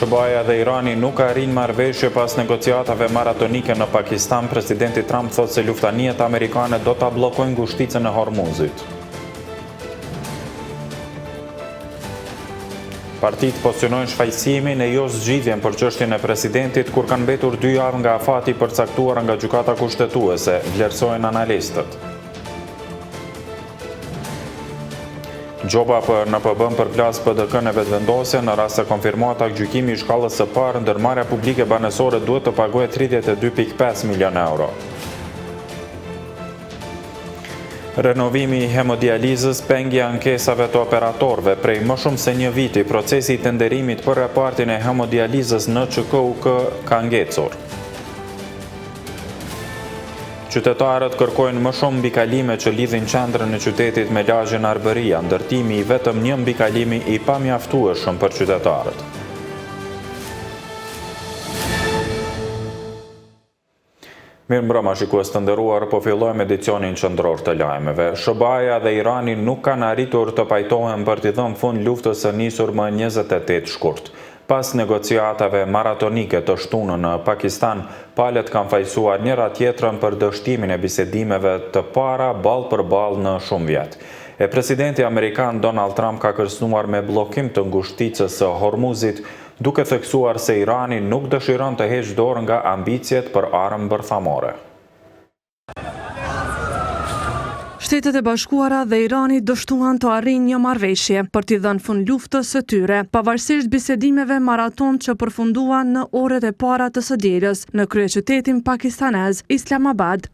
SBA-ja dhe Irani nuk arrin marrëveshje pas negociatave maratonike në Pakistan. Presidenti Trump thotë se luftaniet amerikane do ta bllokojnë ngushticën e Hormuzit. Partitë pozicionojnë shfaqësimin e jo zgjidhjen për çështjen e presidentit kur kanë mbetur 2 javë nga afati i përcaktuar nga gjykata kushtetuese, vlerësojnë analistët. Gjoba për NPB përplas PDK-n e vetëvendosje në rast se konfirmohet aktgjykimi i shkallës së parë, ndërmarrja publike banesore duhet të pagojë 32.5 milion euro. Renovimi i hemodializës, pengja ankesave të operatorëve. Prej më shumë se një viti, procesi i tenderimit për repartin e hemodializës në ÇKUK ka ngecur. Qytetarët kërkojnë më shumë mbikalime që lidhin qendrën e qytetit me lagjen Arbëria, ndërtimi i vetëm një mbikalimi i pamjaftueshëm për qytetarët. Mirëmbrëma shikues të nderuar, po fillojmë edicionin qendror të lajmeve. SBA-ja dhe Irani nuk kanë arritur të pajtohen për t'i dhënë fund luftës së nisur më 28 shkurt. Pas negociatave maratonike të shtunën në Pakistan, palët kanë fajsuar njëra tjetrën për dështimin e bisedimeve të para ballë për ballë në shumë vjet. E presidenti amerikan Donald Trump ka kërcënuar me bllokim të ngushticës së Hormuzit, duke theksuar se Irani nuk dëshiron të heqë dorë nga ambicjet për armë bërthamore. Shtetet e Bashkuara dhe Irani dështuan të arrijnë një marrëveshje për t'i dhënë fund luftës së tyre, pavarësisht bisedimeve maraton që përfunduan në orët e para të së dielës në kryeqytetin pakistanez Islamabad.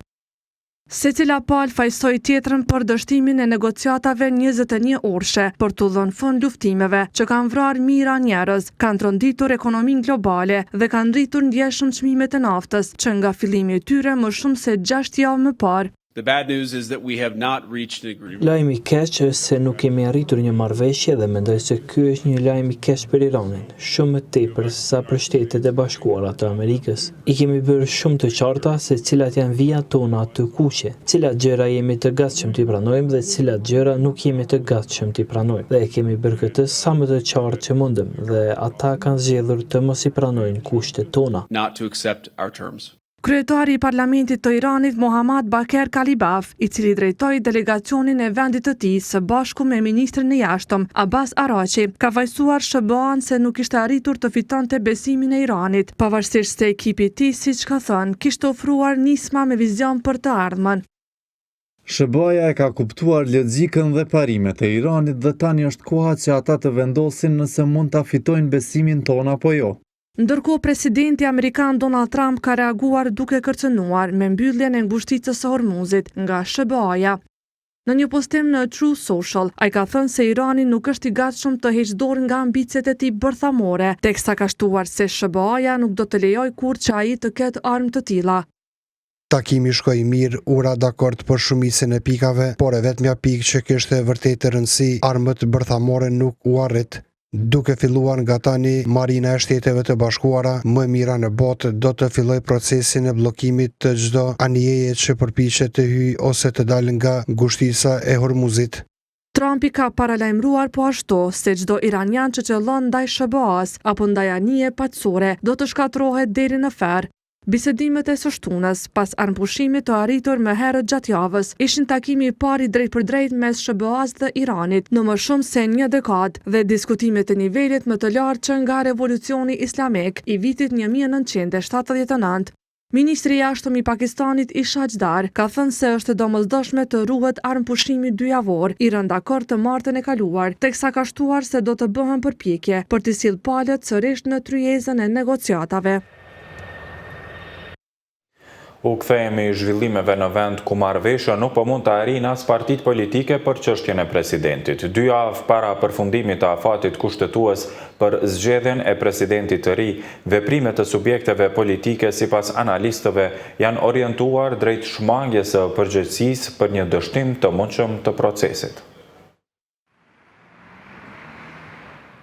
Secila palë fajsoi tjetrën për dështimin e negociatave 21 orëshe për t'u dhënë fund luftimeve që kanë vrarë mijëra njerëz, kanë tronditur ekonominë globale dhe kanë rritur ndjeshëm çmimet e naftës, që nga fillimi i tyre më shumë se 6 javë më parë. The bad news is that we have not reached an agreement. Lajmi i keq është se nuk kemi arritur një marrëveshje dhe mendoj se ky është një lajm i keq për Iranin, shumë më tepër se sa për Shtetet e Bashkuara të Amerikës. I kemi bërë shumë të qarta se cilat janë vijat tona të kuqe, cilat gjëra jemi të gatshëm t'i pranojmë dhe cilat gjëra nuk jemi të gatshëm t'i pranojmë. Dhe kemi bërë këtë sa më të qartë që mundem dhe ata kanë zgjedhur të mos i pranojnë kushtet tona. Not to accept our terms. Kryetari i Parlamentit të Iranit Mohammad Baker Kalibaf, i cili drejtoi delegacionin e vendit të tij së bashku me ministrin e jashtëm Abbas Arachi, ka vajsuar SBA-n se nuk ishte arritur të fitonte besimin e Iranit, pavarësisht se ekipi i tij, siç ka thënë, kishte ofruar nisma me vizion për të ardhmen. SBA-ja e ka kuptuar logjikën dhe parimet e Iranit dhe tani është koha që ata të vendosin nëse mund ta fitojnë besimin tonë apo jo. Ndërkohë, presidenti amerikan Donald Trump ka reaguar duke kërcënuar me mbylljen e ngushticës së Hormuzit nga SBA-ja. Në një postim në True Social, ai ka thënë se Irani nuk është i gatshëm të heqë dorë nga ambicet e tij bërthamore, teksa ka shtuar se SBA-ja nuk do të lejojë kurrë që ai të ketë armë të tilla. Takimi shkoi mirë, ura dakord për shumicën e pikave, por e vetmja pikë që kishte vërtet rëndësi, armët bërthamore nuk u arrit. Duke filluar nga tani, Marina e Shteteve të Bashkuara, më mira në botë, do të filloj procesin e bllokimit të çdo anijeje që përpiqet të hyjë ose të dalë nga ngushtica e Hormuzit. Trumpi ka paralajmëruar po ashtu se çdo iranian që qëllon ndaj SBA-s apo ndaj anije paqësore do të shkatërrohet deri në ferr. Bisedimet e së shtunës, pas armëpushimit të arritur më herët gjatë javës, ishin takimi i parë drejt për drejt mes SBA-s dhe Iranit në më shumë se një dekadë dhe diskutimet e nivelit më të lartë që nga revolucioni islamik i vitit 1979. Ministri i jashtëm i Pakistanit Isha Hajdar ka thënë se është e domosdoshme të ruhet armëpushimi 2 javor, i rënë dakord të martën e kaluar, teksa ka shtuar se do të bëhen përpjekje për të sjellë palët sërish në tryezën e negociatave. U kthehemi zhvillimeve në vend ku marrëveshja nuk po mund të arrijë as partitë politike për çështjen e presidentit. 2 javë para përfundimit të afatit kushtetues për zgjedhjen e presidentit të ri, veprimet të subjekteve politike sipas analistëve janë orientuar drejt shmangjes së përgjegjësisë për një dështim të mundshëm të procesit.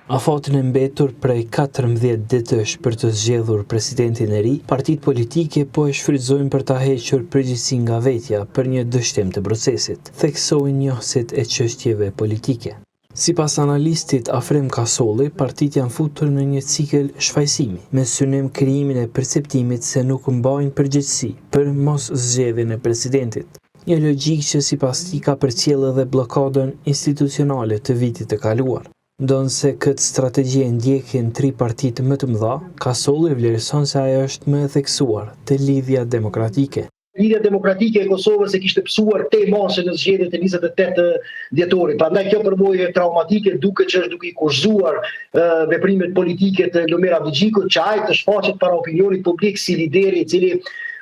Afatin e mbetur prej 14 ditësh për të zgjedhur presidentin e ri, partitë politike po e shfrytëzojnë për ta hequr përgjegjësinë nga vetja për një dështim të procesit, theksojnë njohësit e çështjeve politike. Sipas analistit Afrim Kasolli, partitë janë futur në një cikël shfaqësimi, me synim krijimin e perceptimit se nuk mbajnë përgjegjësi për mos zgjedhjen e presidentit. Një logjikë që sipas tij ka përcjellë edhe bllokadën institucionale të vitit të kaluar. Ndonse këtë strategji e ndjekin 3 partitë më të mëdha, Kasolli vlerëson se ajo është më e theksuar te lidhja demokratike. Lidhja demokratike e Kosovës e kishte psuar te masë në zgjedhjet e 28 dhjetorit. Prandaj kjo për mua është traumatike, duke që është duke i kurzuar veprimet politike të Lumir Abdigjikut, që ai të shfaqet para opinionit publik si lideri i cili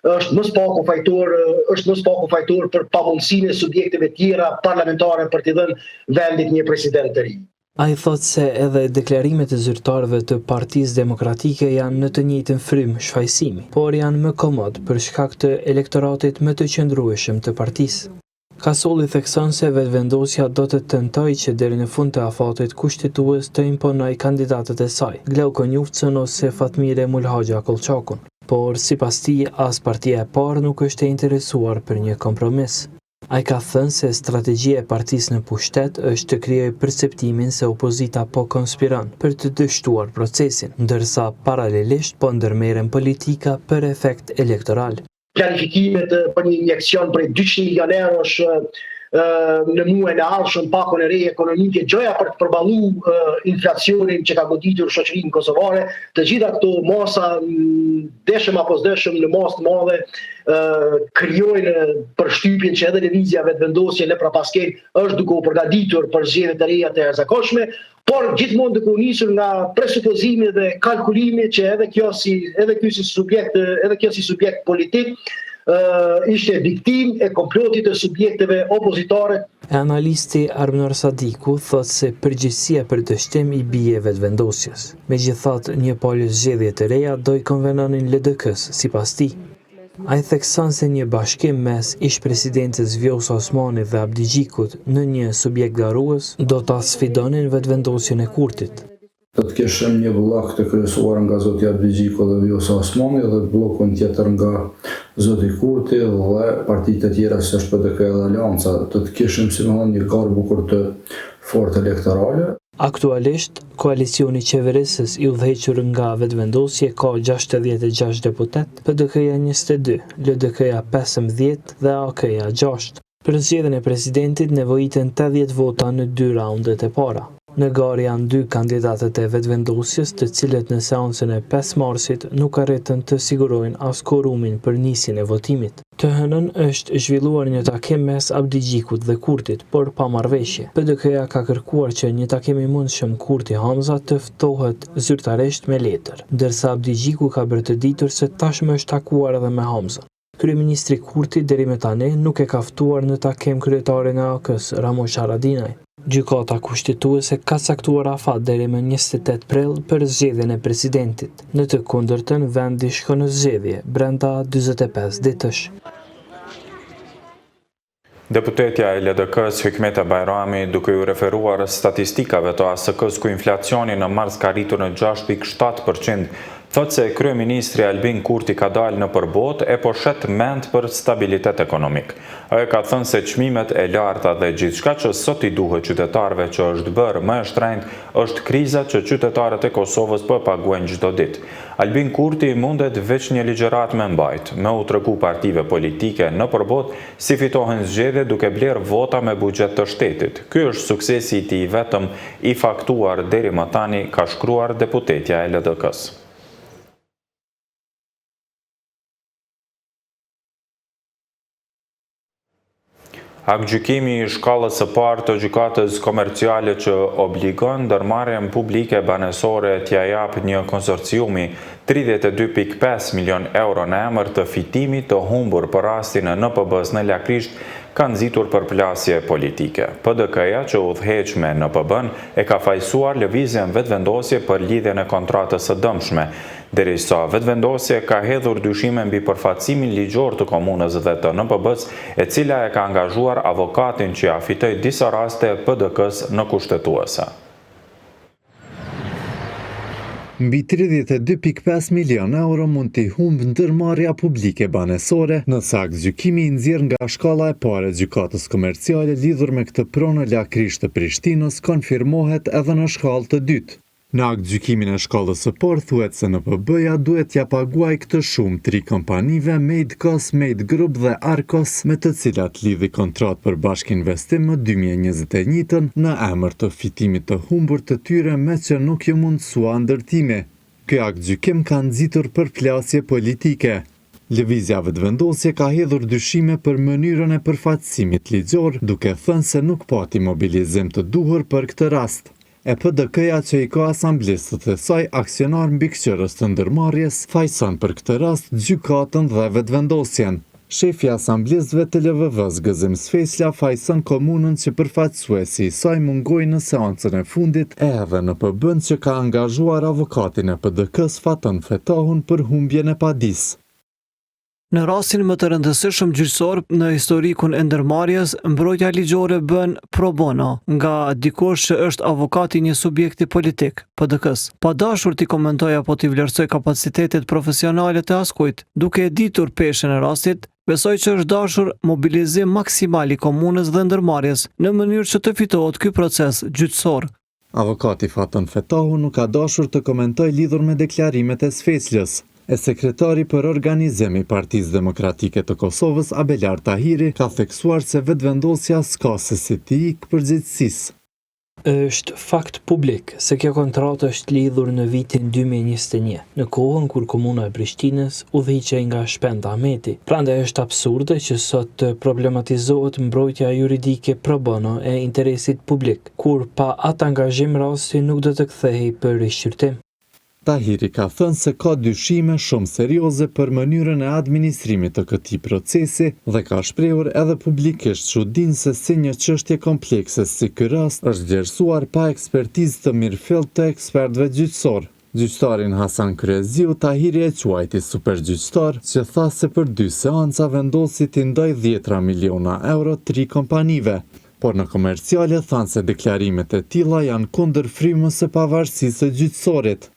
është më spaku fajtor për pamundësinë e subjekteve tjera parlamentare për t'i dhënë vendit një president të ri. A i thot se edhe deklarimet e zyrtarëve të Partisë Demokratike janë në të njëjtën frymë shfaqësimi, por janë më komod për shkak të elektoratit më të qëndrueshëm të partisë. Kasolli thekson se vetëvendosja do të tentojë që deri në fund të afatit kushtetues të imponojë kandidatët e saj, Glauko Njufcën ose Fatmire Mulhaxha Kolçakun, por sipas tij as partia e parë nuk është e interesuar për një kompromis. Ai ka thënë se strategjia e partisë në pushtet është të krijojë perceptimin se opozita po konspiron për të dështuar procesin, ndërsa paralelisht po ndërmerren politika për efekt elektoral. Planifikimet për një injekcion për 200 milionë eurosh në muajin e ardhshëm, pakon e re ekonomike, gjoja për të përballuar inflacionin që ka goditur shoqërinë kosovare, të gjitha këto masa deshëm apo s'deshëm në masë të madhe krijojnë përshtypjen që edhe lëvizja vetëvendosje në prapasken është duke u përgatitur për zgjedhjet e reja të jashtëzakonshme, por gjithmonë duke u nisur nga presupozimi dhe kalkulimi që edhe kjo si subjekt politik ishte viktim e komplotit të subjekteve opozitare. Analisti Armnor Sadiku thot se përgjegjësia për dështim i bie vetëvendosjes. Megjithatë, një palë zgjedhje të reja do i konvenonin LDK-s, sipas tij. Ai thekson se një bashkim mes ish-presidentes Vjosa Osmani dhe Abdigjikut në një subjekt garues do ta sfidonin vetëvendosjen e Kurtit. Do të kishim një blok të kryesuar nga zoti Abdigjiku dhe Vjosa Osmani dhe blokun tjetër nga zoti Kurti dhe partitë e tjera si është PDK dhe Alianca. Do të kishim si më një garë bukur të fortë elektorale. Aktualisht, koalicioni qeverisës i udhëhequr nga vetëvendosje ka 66 deputet, PDK-ja 22, LDK-ja 15 dhe AK-ja 6. Për zgjedhjen e presidentit nevojiten 80 vota në 2 raundet e para. Në garë janë 2 kandidatët e vetëvendosjes, të cilët në seancën e 5 marsit nuk arritën të sigurojnë as korumin për nisjen e votimit. Të hënën është zhvilluar një takim mes Abdigjikut dhe Kurtit, por pa marrëveshje. PDK-ja ka kërkuar që një takim i mundshëm Kurti Hamza të ftohet zyrtarisht me letër, ndërsa Abdigjiku ka bërë të ditur se tashmë është takuar edhe me Hamzën. Kryeministri Kurti deri më tani nuk e ka ftuar në takim kryetarin e AK-s, Ramush Haradinaj. Gjykata kushtetuese ka caktuar afat deri më 28 prill për zgjedhjen e presidentit. Në të kundërtën, vendi shkon në zgjedhje brenda 45 ditësh. Deputetja e LDK-s Hikmeta Bajrami, duke u referuar statistikave të ASK-s ku inflacioni në mars ka rritur në 6.7%, thot se kryeministri Albin Kurti ka dalë në përbot e po shet mend për stabilitet ekonomik. Ai ka thënë se çmimet e larta dhe gjithçka që sot i duhet qytetarëve që është bërë më e shtrenjtë është kriza që qytetarët e Kosovës po paguajnë çdo ditë. Albin Kurti mundet veç një ligjërat me mbajt, me u tregu partive politike në përbot si fitohen zgjedhje duke blerë vota me buxhet të shtetit. Ky është suksesi i tij vetëm i faktuar deri më tani, ka shkruar deputetja e LDK-s. Aktgjykimi i shkallës së parë të gjykatës komerciale që obligon ndërmarrjen publike banesore t'ia jap një konsorciumi 32.5 milion euro në emër të fitimit të humbur për rastin e NPB-s në Lakrisht ka nxitur përplasje politike. PDK-ja që udhëheq me NPB-n e ka fajsuar lëvizjen vetëvendosje për lidhjen e kontratës së dëmshme, derisa vetëvendosje ka hedhur dyshime mbi përfaqësimin ligjor të komunës dhe të NPB-s, e cila e ka angazhuar avokatin që ja fitoi disa raste PDK-s në kushtetuese. Mbi 32.5 milion euro mund t'i humbë ndërmarrja publike banesore, nëse aktgjykimi i nxjerr nga shkalla e parë e gjykatës komerciale lidhur me këtë pronë lakrish të Prishtinës konfirmohet edhe në shkallë të dytë. Në aktgjykimin e shkallës së parë thuhet se NPB-ja duhet t'ja paguaj këtë shumë 3 kompanive Meidcos, Meid Group dhe Arcos, me të cilat lidhi kontratë për bashkëinvestim më 2021 në emër të fitimit të humbur të tyre me që nuk ju mundsua ndërtimi. Ky aktgjykim ka nxitur përplasje politike. Lëvizja vetëvendosje ka hedhur dyshime për mënyrën e përfaqësimit ligjor, duke thënë se nuk pati mobilizim të duhur për këtë rast. EPDK-ja që i ka asamblesët e saj aksionar mbikëqyrës të ndërmarrjes fajson për këtë rast gjykatën dhe vetëvendosjen. Shefi i asamblesëve të LVV-s Gëzim Sfesla fajson komunën që përfaqësuesi i saj mungoi në seancën e fundit e edhe NPB-n që ka angazhuar avokatin e EPDK-s Faton Fetahun për humbjen e padisë. Në rastin më të rëndësishëm gjyqësor në historikun e ndërmarrjes, mbrojtja ligjore bën pro bono nga dikush që është avokat i një subjekti politik, PDK-s. Pa dashur t'i komentoj apo t'i vlerësoj kapacitetet profesionale të askujt, duke e ditur peshën e rastit, besoj që është dashur mobilizim maksimal i komunës dhe ndërmarrjes në mënyrë që të fitohet ky proces gjyqësor. Avokati Faton Fetahu nuk ka dashur të komentoj lidhur me deklarimet e Sfeslës. E sekretari për organizim i Partisë Demokratike të Kosovës, Abelar Tahiri, ka theksuar se vetëvendosja s'ka se si t'i ikë përgjegjësisë. Është fakt publik se kjo kontratë është lidhur në vitin 2021, në kohën kur komuna e Prishtinës udhëhiqej nga Shpend Ahmeti. Prandaj është absurde që sot të problematizohet mbrojtja juridike pro bono e interesit publik, kur pa atë angazhim rasti nuk do të kthehej për rishqyrtim. Tahiri ka thënë se ka dyshime shumë serioze për mënyrën e administrimit të këtij procesi dhe ka shprehur edhe publikisht çudinë se si një çështje komplekse si ky rast është vlerësuar pa ekspertizë të mirëfillt të ekspertëve gjyqësor. Gjyqtarin Hasan Kryeziu Tahiri e quajti supergjyqtar që tha se për 2 seanca vendosi t'i ndaj 10 miliona euro 3 kompanive. Por në komerciale thanë se deklarimet e tilla janë kundër frymës së pavarësisë së gjyqësorit.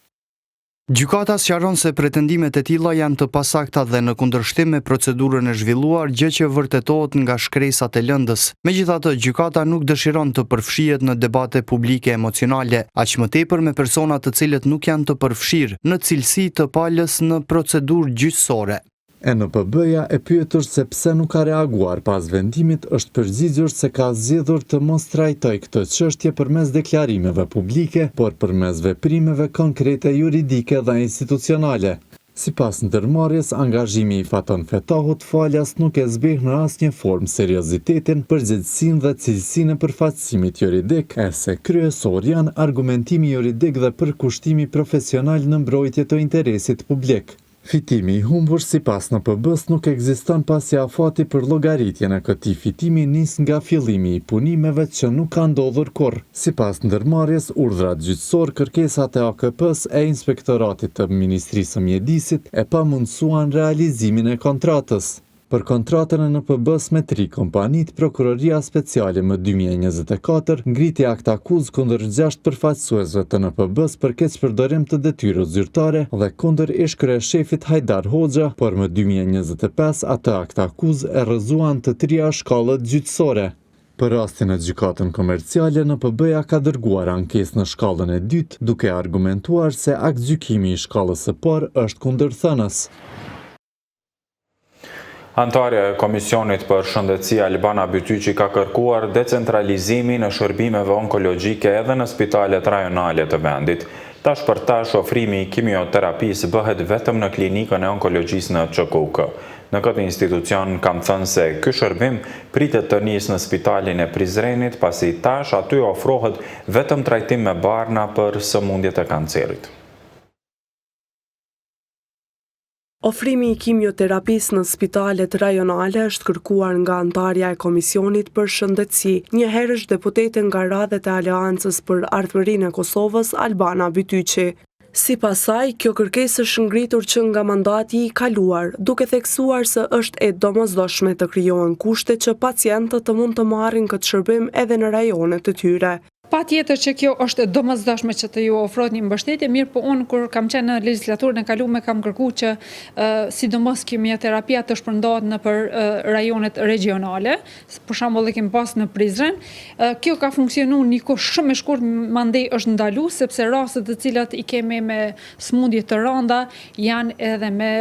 Gjykata sqaron se pretendimet e tilla janë të pasakta dhe në kundërshtim me procedurën e zhvilluar, gjë që vërtetohet nga shkresat e lëndës. Megjithatë, gjykata nuk dëshiron të përfshihet në debate publike emocionale, aq më tepër me persona të cilët nuk janë të përfshirë në cilësi të palës në procedurë gjyqësore. NPB-ja e pyetur se pse nuk ka reaguar pas vendimit është përgjigjur se ka zgjedhur të mos trajtoj këtë çështje përmes deklarimeve publike, por përmes veprimeve konkrete juridike dhe institucionale. Sipas ndërmarrjes, angazhimi i Faton Fetahut falas nuk e zbeh në asnjë formë seriozitetin, përgjegjësinë dhe cilësinë e përfaqësimit juridik, e se kryesor janë argumentimi juridik dhe përkushtimi profesional në mbrojtje të interesit publik. Fitimi i humbur sipas NPB-s nuk ekziston pasi afati për llogaritjen e këtij fitimi nis nga fillimi i punimeve që nuk ka ndodhur kurrë. Sipas ndërmarrjes, urdhrat gjyqësor, kërkesat e AKP-s e Inspektoratit të Ministrisë së Mjedisit e pamundsuan realizimin e kontratës. Për kontratën e NPB-s me 3 kompanit, Prokuroria Speciale më 2024 ngriti akt akuzë kundër 6 përfaqësuesve të NPB-s për keqpërdorim të detyrës zyrtare dhe kundër ish-kryeshefit Hajdar Hoxha, por më 2025 atë akt akuzë e rrëzuan të 3 shkallët gjyqësore. Për rastin e gjykatën komerciale, NPB-ja ka dërguar ankesë në shkallën e dytë, duke argumentuar se aktgjykimi i shkallës së parë është kundërthënës. Antarja e Komisionit për Shëndetësi Albana Bytyqi ka kërkuar decentralizimin e shërbimeve onkologjike edhe në spitalet rajonale të vendit. Tash për tash ofrimi i kimioterapisë bëhet vetëm në klinikën e onkologjisë në QKUK. Në këtë institucion kam thënë se ky shërbim pritet të nisë në spitalin e Prizrenit, pasi tash aty ofrohet vetëm trajtim me barna për sëmundjet e kancerit. Ofrimi i kimioterapisë në spitalet rajonale është kërkuar nga antarja e Komisionit për Shëndetësi, një herësh deputete nga radhët e Aleancës për Ardhmërinë e Kosovës, Albana Bytyqi. Sipas saj, kjo kërkesë është ngritur që nga mandati i kaluar, duke theksuar se është e domosdoshme të krijohen kushte që pacientët të mund të marrin këtë shërbim edhe në rajonet e tyre. Patjetër që kjo është domosdoshme që të ju ofrohet një mbështetje, mirë po unë kur kam qenë në legjislaturën e kaluar kam kërkuar që sidomos kimioterapia të shpërndahet nëpër rajonet regjonale, për shembull e kemi pas në Prizren. Kjo ka funksionuar një kohë shumë e shkurt, mandej është ndaluar sepse rastet të cilat i kemi me smundje të rënda janë edhe me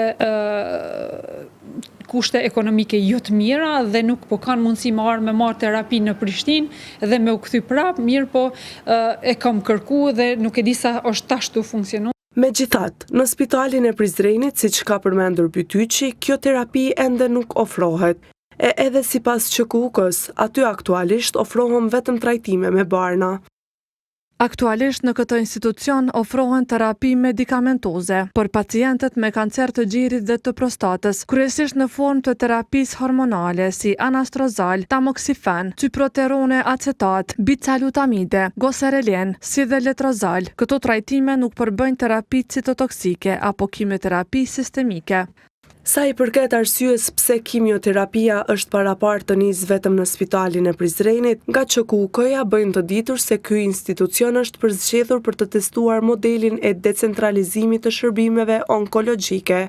kushte ekonomike jo të mira dhe nuk po kanë mundësi me marrë terapi në Prishtinë dhe me u kthy prap, mirë po e kam kërkuar dhe nuk e di sa është tash të funksionuar. Megjithatë, në spitalin e Prizrenit, siç ka përmendur Bytyçi, kjo terapi ende nuk ofrohet. Edhe sipas QKUK-s, aty aktualisht ofrohen vetëm trajtime me barna. Aktualisht në këtë institucion ofrohen terapi medikamentoze për pacientët me kancer të gjirit dhe të prostatës, kryesisht në formë të terapisë hormonale si anastrozal, tamoksifen, cyproterone acetat, bicalutamide, goserelin, si dhe letrozal. Këto trajtime nuk përbëjnë terapi citotoksike apo kimioterapi sistemike. Sa i përket arsyes pse kimioterapia është parapart të nisë vetëm në spitalin e Prizrenit, nga QKUK-ja bëjnë të ditur se ky institucion është përzgjedhur për të testuar modelin e decentralizimit të shërbimeve onkologjike.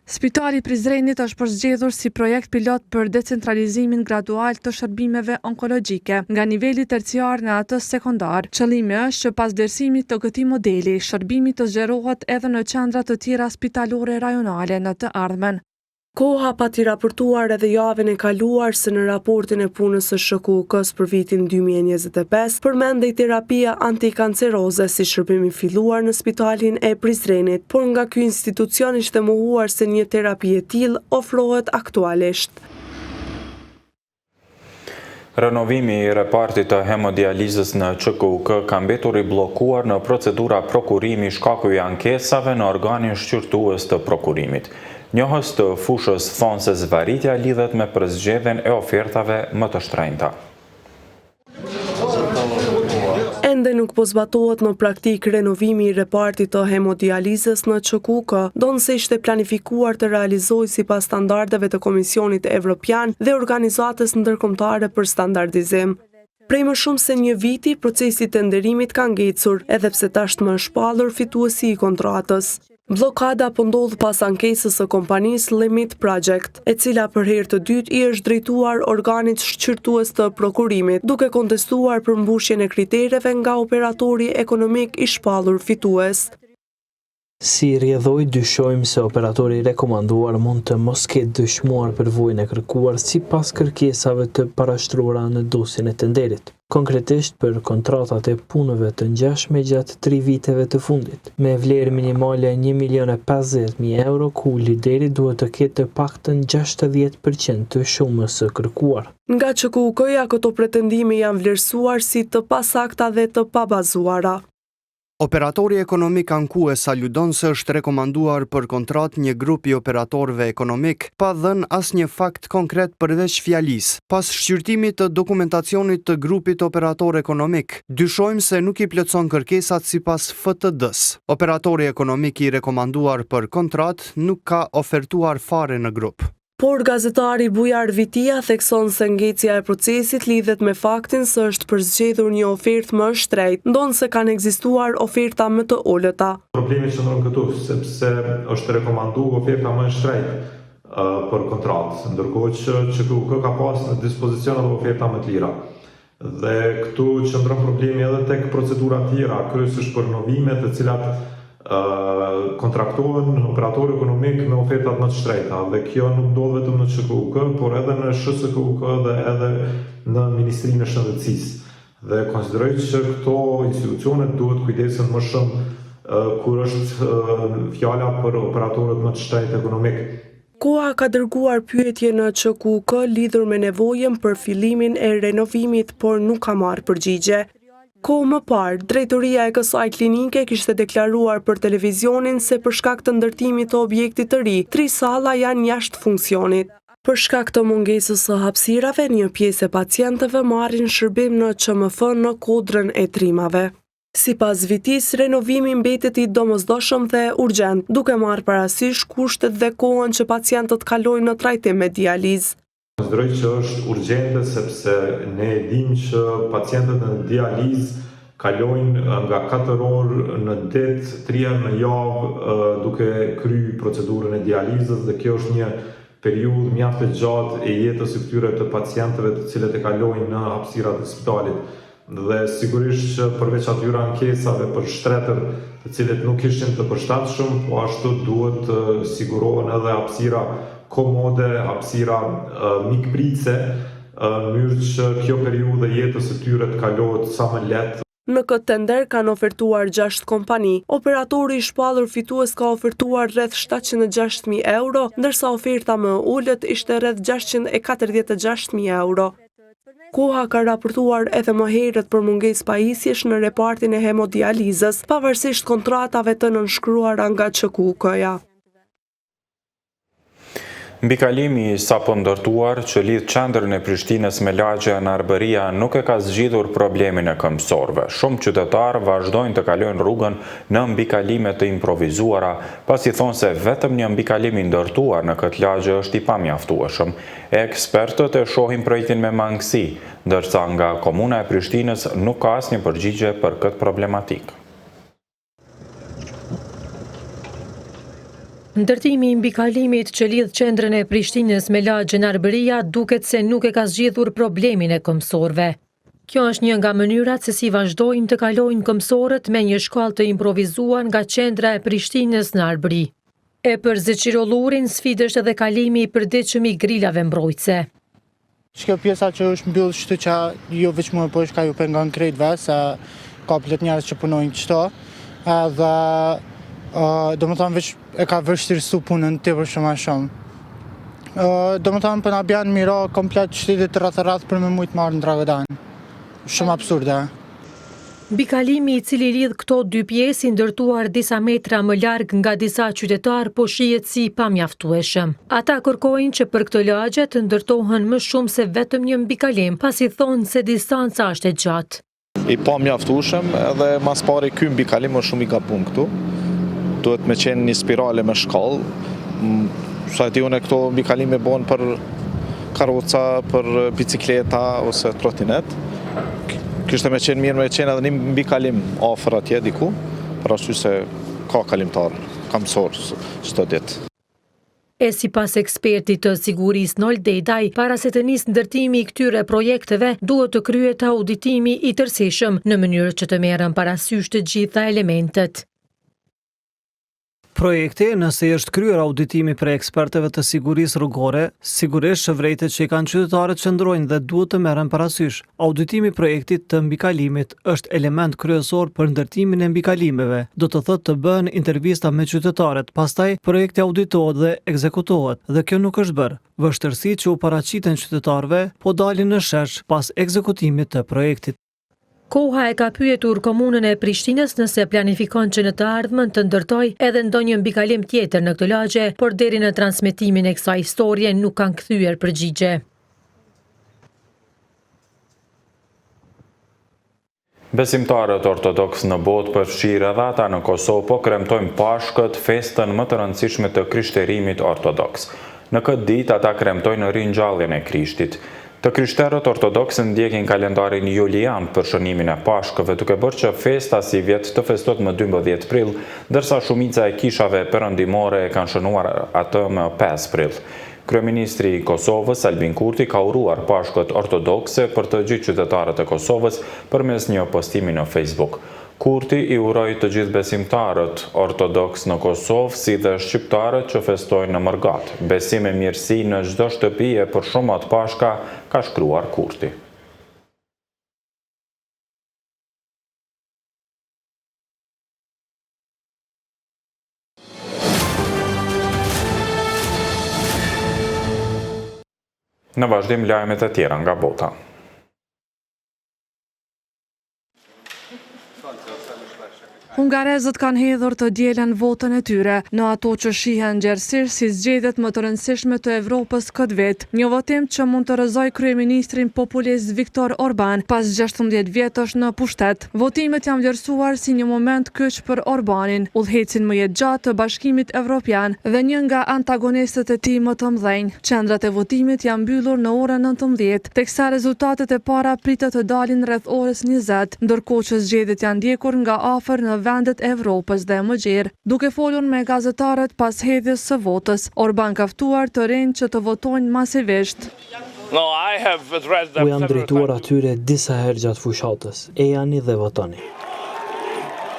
Spitali i Prizrenit është përzgjedhur si projekt pilot për decentralizimin gradual të shërbimeve onkologjike nga niveli terciar në atë sekondar. Qëllimi është që pas vlerësimit të këtij modeli, shërbimi të zgjerohet edhe në qendra të tjera spitalore rajonale në të ardhmen. Koha pati raportuar edhe javën e kaluar se në raportin e punës së SHKUK-s për vitin 2025 përmendej terapia antikanceroze si shërbim i filluar në spitalin e Prizrenit, por nga ky institucion ishte mohuar se një terapi e tillë ofrohet aktualisht. Renovimi i repartit të hemodializës në QKUK ka mbetur i bllokuar në procedura prokurimi shkaku i ankesave në organin shqyrtues të prokurimit. Njohës të fushës thonë se zvaritja lidhet me përzgjedhjen e ofertave më të shtrenjta. Ende nuk po zbatohet në praktik renovimi i repartit të hemodializës në QKUK, donse ishte planifikuar të realizohej sipas standardeve të Komisionit Evropian dhe Organizatës Ndërkombëtare për Standardizim. Prej më shumë se një viti, procesi i tenderimit ka ngecur, edhe pse tashmë është shpallur fituesi i kontratës. Blokada po ndodh pas ankesës së kompanisë Limit Project, e cila për herë të dytë i është drejtuar organit shqyrtues të prokurimit, duke kontestuar përmbushjen e kritereve nga operatori ekonomik i shpallur fitues. Si rrjedhoi, dyshojmë se operatori i rekomanduar mund të mos ketë dëshmuar përvojën e kërkuar sipas kërkesave të parashtruara në dosjen e tenderit. Konkretisht për kontratat e punëve të ngjashme gjatë 3 viteve të fundit, me vlerë minimale 1.050.000 euro, ku lideri duhet të ketë të paktën 60% të shumës së kërkuar. Nga QKUK-ja këto pretendime janë vlerësuar si të pasakta dhe të pabazuara. Operatori ekonomik ankues aludon se është rekomanduar për kontrat një grup i operatorëve ekonomik, pa dhënë asnjë fakt konkret përveç fjalisë. Pas shqyrtimit të dokumentacionit të grupit operator ekonomik, dyshojmë se nuk i plotson kërkesat sipas FTD-s. Operatori ekonomik i rekomanduar për kontrat nuk ka ofertuar fare në grup. Por gazetari Bujar Vitia thekson se ngecja e procesit lidhet me faktin se është përzgjedhur një ofertë më e shtrenjtë, ndonse kanë ekzistuar oferta më të ulëta. Problemi qëndron këtu, sepse është rekomanduar oferta më e shtrenjtë për kontratë, ndërkohë që QKUK ka pas në dispozicion edhe oferta më të lira. Dhe këtu qëndron problemi edhe tek procedura tjera, kryesisht për renovimet, të cilat kontraktohen operator ekonomik me ofertat më të shtrenjta, dhe kjo nuk ndodh vetëm në QKUK, por edhe në SHKUK dhe edhe në Ministrinë e Shëndetësisë. Dhe konsideroj që këto institucionet duhet kujdesen më shumë kur është fjala për operatorët më të shtrenjtë ekonomik. Koha ka dërguar pyetje në QKUK lidhur me nevojën për fillimin e renovimit, por nuk ka marrë përgjigje. Kohë më parë, drejtoria e kësaj klinike kishte deklaruar për televizionin se për shkak të ndërtimit të objektit të ri, 3 salla janë jashtë funksionit. Për shkak të mungesës së hapësirave, një pjesë e pacientëve marrin shërbim në QMF në kodrën e trimave. Sipas Vitis, renovimi mbetet i domosdoshëm dhe urgjent, duke marrë parasysh kushtet dhe kohën që pacientët kalojnë në trajtim me dializë. Konsideroj që është urgjente sepse ne e dim që pacientët në dializë kalojnë nga 4 orë në det, 3 herë në javë duke kryer procedurën e dializës dhe kjo është një periudhë mjaft e gjatë e jetës së këtyre të pacientëve të cilët e kalojnë në hapësirat e spitalit. Dhe sigurisht që përveç atyre ankesave për shtretër të cilët nuk ishin të përshtatshëm, po ashtu duhet të sigurohen edhe hapësira komode, hapësira mikpritëse, në mënyrë që kjo periudhë e jetës së tyre të kalohet sa më lehtë. Në këtë tender kanë ofertuar 6 kompani. Operatori i shpallur fitues ka ofertuar rreth 706.000 euro, ndërsa oferta më e ulët ishte rreth 646.000 euro. Koha ka raportuar edhe më herët për mungesë pajisjesh në repartin e hemodializës, pavarësisht kontratave të nënshkruara nga ÇKUK-ja. Mbikalimi i sapo ndërtuar që lidh qendrën e Prishtinës me lagje në Arbëria nuk e ka zgjidhur problemin e këmbësorëve. Shumë qytetarë vazhdojnë të kalojnë rrugën në mbikalime të improvizuara, pasi thonë se vetëm një mbikalim i ndërtuar në këtë lagje është i pamjaftueshëm. Ekspertët e shohin projektin me mangësi, ndërsa nga Komuna e Prishtinës nuk ka asnjë përgjigje për këtë problematikë. Ndërtimi i mbikalimit që lidh qendrën e Prishtinës me lagjen Arbëria duket se nuk e ka zgjidhur problemin e këmbësorëve. Kjo është një nga mënyrat se si vazhdojnë të kalojnë këmbësorët me një shkallë të improvizuar nga qendra e Prishtinës në Arbëri. E për Zeqirollurin sfidë është edhe kalimi i përditshëm i grilave mbrojtëse. Kjo pjesa që është mbyllë kështu që jo veç mua po është ka ju pengon krejtve, se ka plot njerëz që punojnë kështu, edhe do më thonë veç e ka vështirësu punën të për shumë a shumë. Do më thonë për nga bjanë mira komplet shtetit rreth për me mujtë marrë në Dragodan. Shumë absurde. Mbikalimi i cili lidh këto dy pjesë i ndërtuar disa metra më larg nga disa qytetarë po shihet si pamjaftueshëm. Ata kërkojnë që për këtë lagje të ndërtohen më shumë se vetëm një mbikalim, pasi thonë se distanca është e gjatë. I pamjaftueshëm edhe mas pari ky mbikalim është shumë i gabun këtu. Duhet me qenë një spirale me shkallë. Sa ti unë këto mbikalime bon për karroca, për bicikleta ose trotinet. Kishte me qenë mirë me qenë edhe një mbikalim afër atje diku, për arsye se ka kalimtar, kamësor çdo ditë. E sipas ekspertit të sigurisë Nol Dedaj, para se të nisë ndërtimi i këtyre projekteve, duhet të kryhet auditimi i tërësishëm në mënyrë që të merren parasysh të gjitha elementet. Projekti, nëse është kryer auditimi për ekspertëve të sigurisë rrugore, sigurisht shëvrejtet që i kanë qytetarët qëndrojnë dhe duhet të merren parasysh. Auditimi i projektit të mbikalimit është element kryesor për ndërtimin e mbikalimeve. Do të thotë të bëhen intervista me qytetarët, pastaj projekti auditohet dhe ekzekutohet, dhe kjo nuk është bërë. Vështirësitë që u paraqiten qytetarëve po dalin në shesh pas ekzekutimit të projektit. Koha e ka pyetur Komunën e Prishtinës nëse planifikon që në të ardhmen të ndërtojë edhe ndonjë mbikalim tjetër në këtë lagje, por deri në transmetimin e kësaj historie nuk kanë kthyer përgjigje. Besimtarët ortodoks në botë përfshirë edhe ata në Kosovë po kremtojnë Pashkët, festën më të rëndësishme të krishterimit ortodoks. Në këtë ditë ata kremtojnë ringjalljen e Krishtit. Të krishterët ortodoksë ndjekin kalendarin julian për shënimin e Pashkëve, duke bërë që festa si vjet të festohet më 12 prill, ndërsa shumica e kishave perëndimore e kanë shënuar atë më 5 prill. Kryeministri i Kosovës, Albin Kurti, ka uruar Pashkët ortodokse për të gjithë qytetarët e Kosovës përmes një postimi në Facebook. Kurti i uroi të gjithë besimtarët ortodoks në Kosovë si dhe shqiptarët që festojnë në Mërgat. Besim e mirësi në çdo shtëpi e për shumat Pashka, ka shkruar Kurti. Në vazhdim lajmet e tjera nga bota. Hungarezët kanë hedhur të dielën votën e tyre në ato që shihen gjerësisht si zgjedhjet më të rëndësishme të Evropës këtë vit, një votim që mund të rrëzojë kryeministrin populist Viktor Orban pas 16 vjetësh në pushtet. Votimet janë vlerësuar si një moment kyç për Orbanin, udhëhecin më gjatë të Bashkimit Evropian dhe një nga antagonistët e tij më të mëdhenj. Qendrat e votimit janë mbyllur në orën 19, teksa rezultatet e para pritet të dalin rreth orës 20, ndërkohë që zgjedhjet janë ndjekur nga afër në vendet e Evropës dhe më gjerë. Duke folur me gazetarët pas hedhjes së votës, Orban ka ftuar të rinj që të votojnë masivisht. U jam drejtuar atyre disa herë gjatë fushatës, e jani dhe votoni.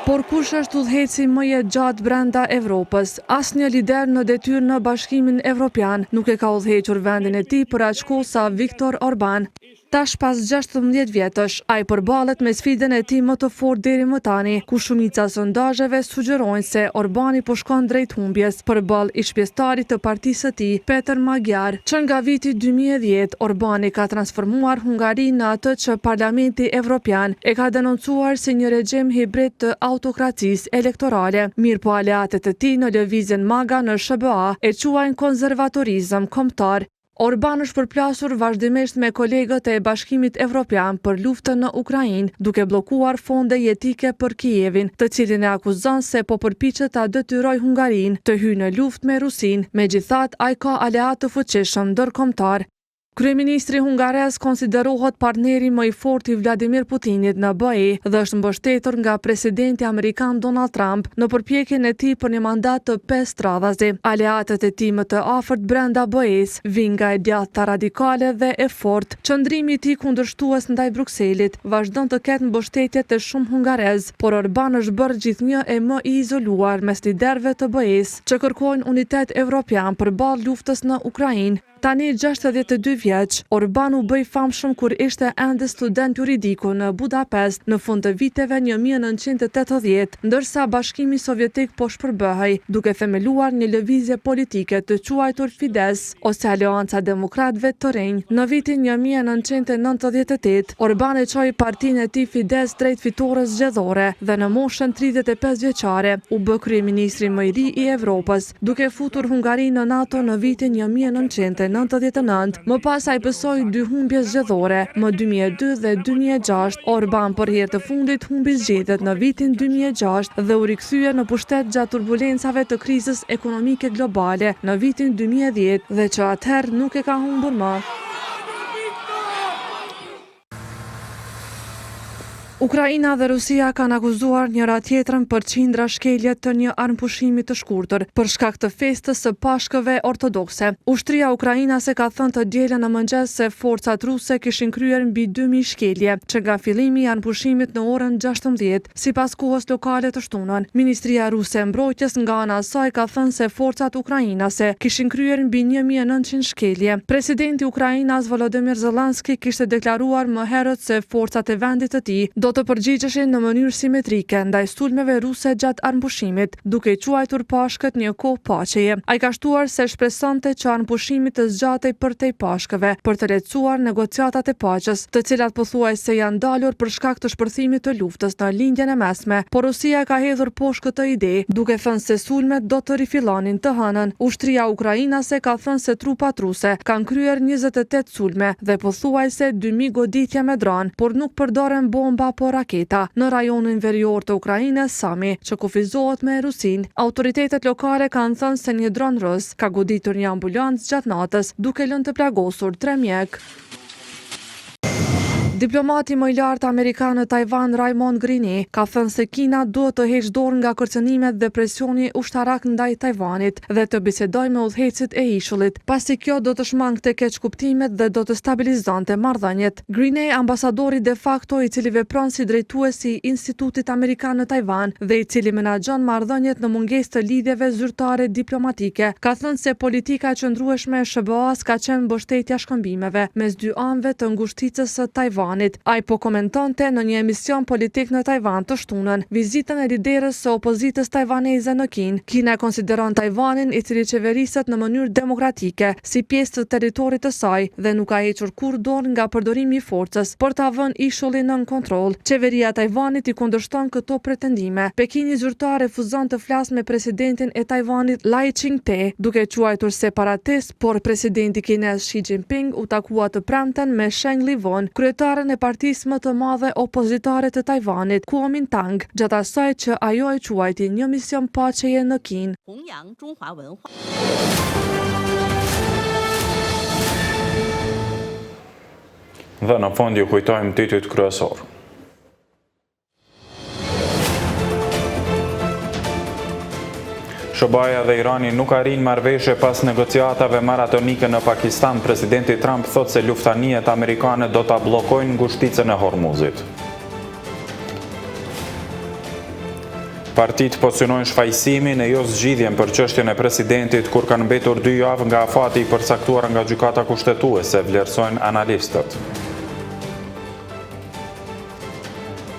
Por kush është udhëheci më i gjatë brenda Evropës? Asnjë lider në detyrë në Bashkimin Evropian nuk e ka udhëhequr vendin e tij për aq kohë sa Viktor Orban. Tash pas 16 vjetësh, ai përballet me sfidën e tij më të fortë deri më tani, ku shumica sondazheve sugjerojnë se Orbani po shkon drejt humbjes përballë ishpjestarit të partisë së tij, Peter Magyar, që nga viti 2010 Orbani ka transformuar Hungarinë në atë që Parlamenti Evropian e ka denoncuar si një regjim hibrid të autokracisë elektorale. Mirë po aleatët e tij në lëvizjen MAGA në SBA e quajnë konservatorizëm kombëtar. Orban është përplasur vazhdimisht me kolegët e Bashkimit Evropian për luftën në Ukrainë, duke bllokuar fonde jetike për Kijevin, të cilin e akuzon se po përpiqet ta detyrojë Hungarinë të hyjë në luftë me Rusinë. Megjithatë, ai ka aleat të fuqishëm ndërkombëtar. Kryeministri hungarez konsiderohet partneri më i fortë i Vladimir Putinit në BE dhe është mbështetur nga presidenti amerikan Donald Trump në përpjekjen e tij për një mandat të 5 radhazi. Aleatët e tij më të afërt brenda BE-s vijnë nga e djathta radikale dhe e fortë. Qëndrimi i tij kundërshtues ndaj Brukselit vazhdon të ketë mbështetje të shumë hungarez, por Orban është bërë gjithnjë e më i izoluar mes liderëve të BE-s që kërkojnë unitet evropian përballë luftës në Ukrainë. Tani 62 vjeç, Orban u bë i famshëm kur ishte ende student juridiku në Budapest në fund të viteve 1980, ndërsa Bashkimi Sovjetik po shpërbëhej, duke themeluar një lëvizje politike të quajtur Fides, ose Aleanca e Demokratëve të Rinj. Në vitin 1998, Orban e çoi partinë e tij Fides drejt fitores zgjedhore dhe në moshën 35 vjeçare u bë kryeministri më i ri i Evropës, duke futur Hungarinë në NATO në vitin 1999, më pas ai pësoi 2 humbje zgjedhore, më 2002 dhe 2006. Orban për herë të fundit humbi zgjedhjet në vitin 2006 dhe u rikthye në pushtet gjatë turbulencave të krizës ekonomike globale në vitin 2010 dhe që atëherë nuk e ka humbur më. Ukraina dhe Rusia kanë akuzuar njëra tjetrën për qindra shkelje të një armpushimi të shkurtër për shkak të festës së Pashkëve ortodokse. Ushtria ukrainase ka thënë të dielën në mëngjes se forcat ruse kishin kryer mbi 2000 shkelje, që nga fillimi i armpushimit në orën 16, sipas kohës lokale të shtunën. Ministria ruse e mbrojtjes nga ana e saj ka thënë se forcat ukrainase kishin kryer mbi 1900 shkelje. Presidenti Ukrainas Volodymyr Zelensky kishte deklaruar më herët se forcat e vendit të tij do të përgjigjeshin në mënyrë simetrike ndaj sulmeve ruse gjatë armpushimit, duke i quajtur Pashkët një kohë paqeje. Ai ka shtuar se shpresonte që armpushimi të zgjatej përtej Pashkëve për të lehtësuar negociatat e paqes, të cilat pothuajse janë dalur për shkak të shpërthimit të luftës në lindjen e mesme, por Rusia ka hedhur poshtë këtë ide, duke thënë se sulmet do të rifillonin të hënën. Ushtria ukrainase ka thënë se trupat ruse kanë kryer 28 sulme dhe pothuajse 2000 goditje me dron, por nuk përdoren bomba po raketa në rajonin verior të Ukrainës Sami, që kufizohet me Rusinë. Autoritetet lokale kanë thënë se një dron rus ka goditur një ambulancë gjatë natës, duke lënë të plagosur 3 mjek. Diplomati më i lartë amerikan në Taiwan, Raymond Green, ka thënë se Kina duhet të heqë dorë nga kërcënimet dhe presioni ushtarak ndaj Taiwanit dhe të bisedojë me udhëhecit e ishullit, pasi kjo do të shmangte keqkuptimet dhe do të stabilizonte marrëdhëniet. Green, ambasadori de facto i cili vepron si drejtuesi i Institutit Amerikan në Taiwan dhe i cili menaxhon marrëdhëniet në mungesë të lidhjeve zyrtare diplomatike, ka thënë se politika e qëndrueshme e SBA-s ka qenë mbështetja shkëmbimeve mes dy anëve të ngushticës së Taiwanit. Tajvanit. Ai po komentonte në një emision politik në Tajvan të shtunën vizitën e liderës së opozitës tajvaneze në Kinë. Kina e konsideron Tajvanin, i cili qeveriset në mënyrë demokratike, si pjesë të territorit të saj dhe nuk ka hequr kurrë dorë nga përdorimi i forcës për ta vënë ishullin nën kontroll. Qeveria e Tajvanit i kundërshton këto pretendime. Pekini zyrtar refuzon të flasë me presidentin e Tajvanit Lai Ching-te, duke quajtur separatist, por presidenti kinez Xi Jinping u takua të premten me Sheng Livon, kryetaren e partisë më të madhe opozitare të Tajvanit, Kuomintang, gjatë asaj që ajo e quajti një mision paqeje në Kinë. Dhe në fund ju kujtojmë titujt kryesor. Shobaja dhe Irani nuk arrin marrëveshje pas negociatave maratonike në Pakistan. Presidenti Trump thot se luftanijet amerikane do ta bllokojnë ngushticën e Hormuzit. Partitë po synojnë shfaqësimin e jo zgjidhjen për çështjen e presidentit kur kanë mbetur 2 javë nga afati i përcaktuar nga gjykata kushtetuese, vlerësojnë analistët.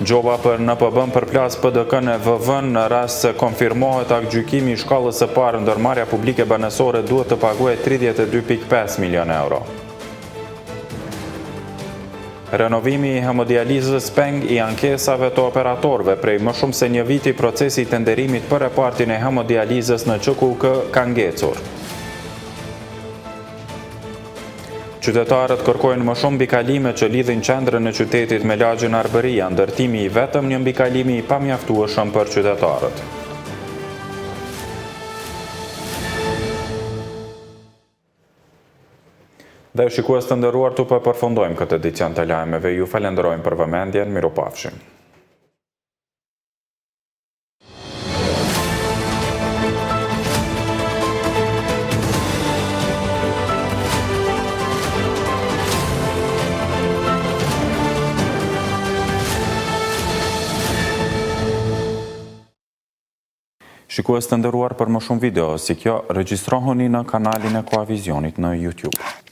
Gjoba për NPB-n përplas PDK-n e VV-n në rast se konfirmohet aktgjykimi i shkallës së parë, ndërmarrja publike banesore duhet të paguajë 32.5 milion euro. Renovimi i hemodializës peng i ankesave të operatorëve. Prej më shumë se një viti procesi i tenderimit për repartin e hemodializës në QKK ka ngecur. Qytetarët kërkojnë më shumë mbikalime që lidhin qendrën e qytetit me lagjin Arbëria, ndërtimi i vetëm një mbikalimi i pamjaftueshëm për qytetarët. Dhe shikues të nderuar, tu po përfundojmë këtë edicion të lajmeve. Ju falenderojmë për vëmendjen, miropafshim. Shikues të nderuar, për më shumë video si kjo, regjistrohuni në kanalin e Koavizionit në YouTube.